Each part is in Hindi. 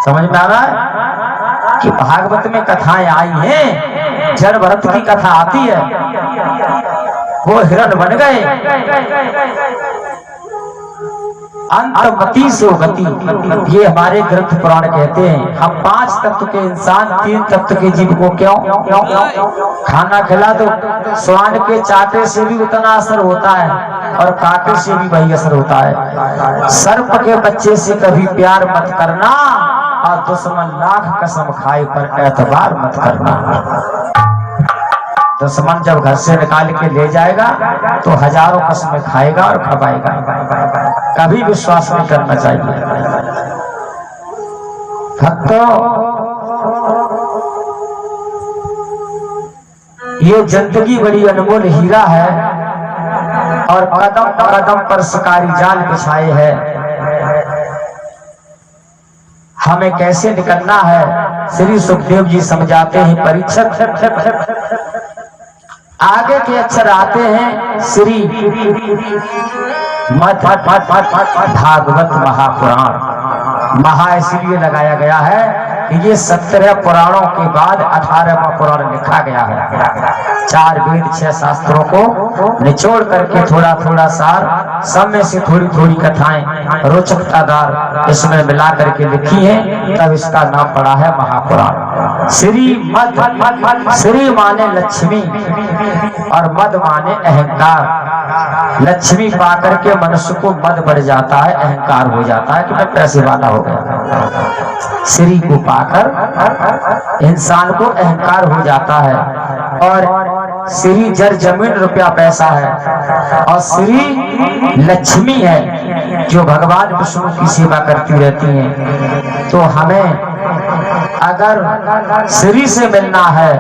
समझ में आ रहा है कि भागवत में कथाएं आई हैं, जड़ भरत की कथा आती है, वो हिरण बन गए, अंतमति सो गति, ये हमारे ग्रंथ पुराण कहते हैं। हम 5 तत्व के इंसान 3 तत्व के जीव को क्यों खाना खिला दो, स्वान के चाटे से भी उतना असर होता है और काटे से भी वही असर होता है। सर्प के बच्चे से कभी प्यार मत करना और दुश्मन लाख कसम खाए पर एतबार मत करना। दुश्मन जब घर से निकाल के ले जाएगा तो हजारों कसमें खाएगा और खवाएगा, कभी विश्वास नहीं करना चाहिए। भक्तों, ये जिंदगी बड़ी अनमोल हीरा है और कदम कदम पर शिकारी जाल बिछाए है। हमें कैसे निकलना है श्री सुखदेव जी समझाते हैं। परीक्षक आगे के अक्षर आते हैं श्री भागवत महापुराण। महा इसलिए लगाया गया है कि ये 17 पुराणों के बाद 18वां पुराण लिखा गया है। 4 वेद 6 शास्त्रों को निचोड़ करके थोड़ा थोड़ा सार, सब में से थोड़ी थोड़ी कथाएं रोचकतादार इसमें मिला करके लिखी है, तब इसका नाम पड़ा है महापुराण। श्री मद, श्री माने लक्ष्मी और मद माने अहंकार। लक्ष्मी पाकर के मनुष्य को मद बढ़ जाता है, अहंकार हो जाता है कि मैं पैसे वाला हो गया। श्री को पाकर इंसान को अहंकार हो जाता है। और श्री जर जमीन रुपया पैसा है और श्री लक्ष्मी है जो भगवान विष्णु की सेवा करती रहती हैं। तो हमें अगर श्री से मिलना है,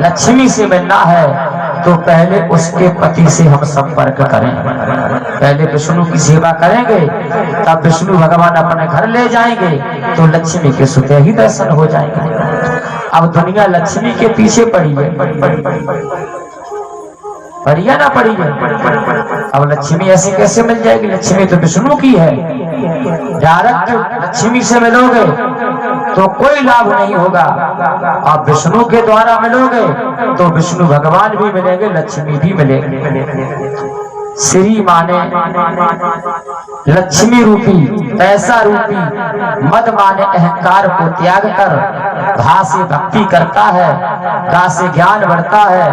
लक्ष्मी से मिलना है, तो पहले उसके पति से हम संपर्क करें। पहले विष्णु की सेवा करेंगे, तब विष्णु भगवान अपने घर ले जाएंगे, तो लक्ष्मी के सुते ही दर्शन हो जाएंगे। अब दुनिया लक्ष्मी के पीछे पड़ी है, बढ़िया ना पड़ी है। अब लक्ष्मी ऐसे कैसे मिल जाएगी? लक्ष्मी तो विष्णु की है। डायरेक्ट लक्ष्मी से मिलोगे तो कोई लाभ नहीं होगा। आप विष्णु के द्वारा मिलोगे तो विष्णु भगवान भी मिलेंगे, लक्ष्मी भी मिलेगी। श्री माने लक्ष्मी रूपी, पैसा रूपी, मद माने अहंकार को त्याग कर भा से भक्ति करता है, गा से ज्ञान बढ़ता है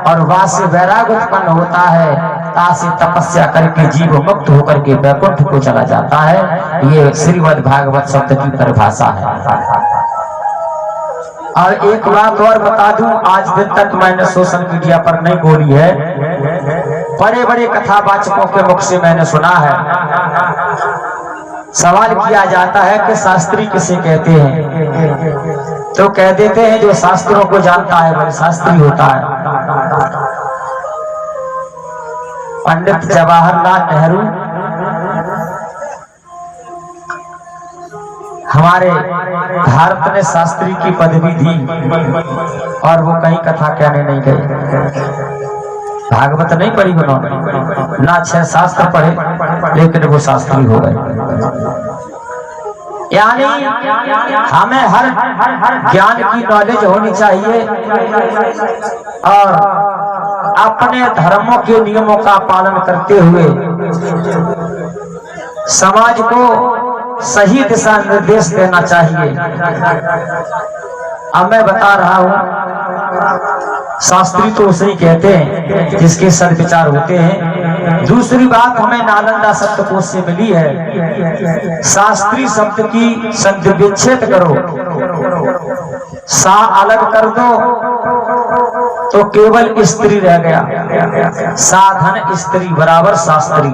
और वा से वैराग उत्पन्न होता है, ता से तपस्या करके जीव मुक्त होकर के वैकुंठ को चला जाता है। ये श्रीमद् भागवत शब्द की परिभाषा है। और एक बात और बता दूं, आज दिन तक मैंने सोशल मीडिया पर नहीं बोली है, बड़े बड़े कथावाचकों के मुख से मैंने सुना है। सवाल किया जाता है कि शास्त्री किसे कहते हैं, तो कह देते हैं जो शास्त्रों को जानता है वही शास्त्री होता है। पंडित जवाहरलाल नेहरू हमारे भारत ने शास्त्री की पदवी दी और वो कहीं कथा कहने नहीं गए। भागवत नहीं पढ़ी उन्होंने, ना 6 शास्त्र पढ़े, लेकिन वो शास्त्री हो गए। यानी हमें हर ज्ञान की नॉलेज होनी चाहिए और अपने धर्मों के नियमों का पालन करते हुए समाज को सही दिशा निर्देश देना चाहिए। अब मैं बता रहा हूँ, शास्त्री तो उसे ही कहते हैं जिसके सद्विचार होते हैं। दूसरी बात हमें नालंदा शब्दकोश से मिली है, शास्त्री शब्द की संधि विच्छेद करो, सा अलग कर दो तो केवल स्त्री रह गया। साधन स्त्री बराबर शास्त्री।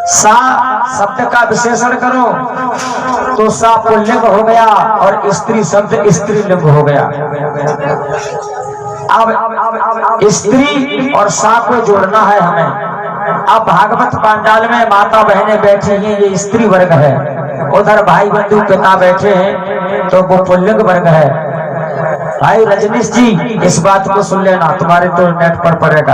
सा शब्द का विशेषण करो तो सा पुल्लिंग हो गया और स्त्री शब्द स्त्रीलिंग हो गया। अब स्त्री और सा को जोड़ना है हमें। अब भागवत पांडाल में माता बहनें बैठी हैं, ये स्त्री वर्ग है। उधर भाई बंधु पिता बैठे हैं तो वो पुल्लिंग वर्ग है भाई रजनीश जी इस बात को सुन लेना, तुम्हारे तो नेट पर पड़ेगा,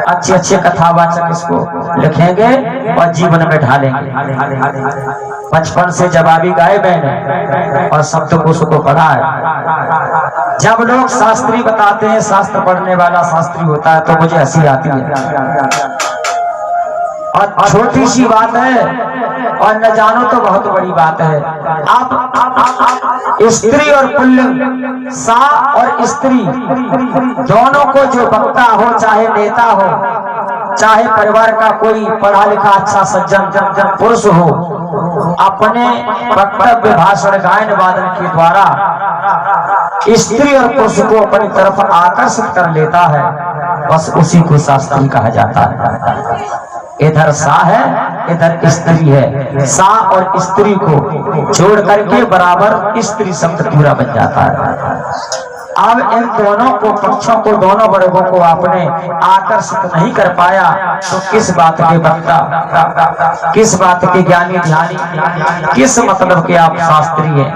अच्छे अच्छे कथावाचक इसको लिखेंगे और जीवन में ढालेंगे। बचपन से जवाबी गाए मैंने और शब्दकोश को पढ़ा है। जब लोग शास्त्री बताते हैं, शास्त्र पढ़ने वाला शास्त्री होता है, तो मुझे हंसी आती है। और छोटी सी बात है और न जानो तो बहुत बड़ी बात है। आप स्त्री और पुल्लिंग, सा और स्त्री दोनों को जो वक्ता हो, चाहे नेता हो, चाहे परिवार का कोई पढ़ा लिखा अच्छा सज्जन पुरुष हो, अपने वक्तव्य भाषण गायन वादन के द्वारा स्त्री और पुरुष को अपनी तरफ आकर्षित कर लेता है, बस उसी को शास्त्री कहा जाता है। इधर सा है, इधर स्त्री है, सा और स्त्री को जोड़ करके बराबर स्त्री शब्द पूरा बन जाता है। अब इन दोनों को पक्षों को, दोनों वर्गों को आपने आकर्षित नहीं कर पाया, तो किस बात के वक्ता, किस बात के ज्ञानी ध्यानी, किस मतलब के आप शास्त्री हैं।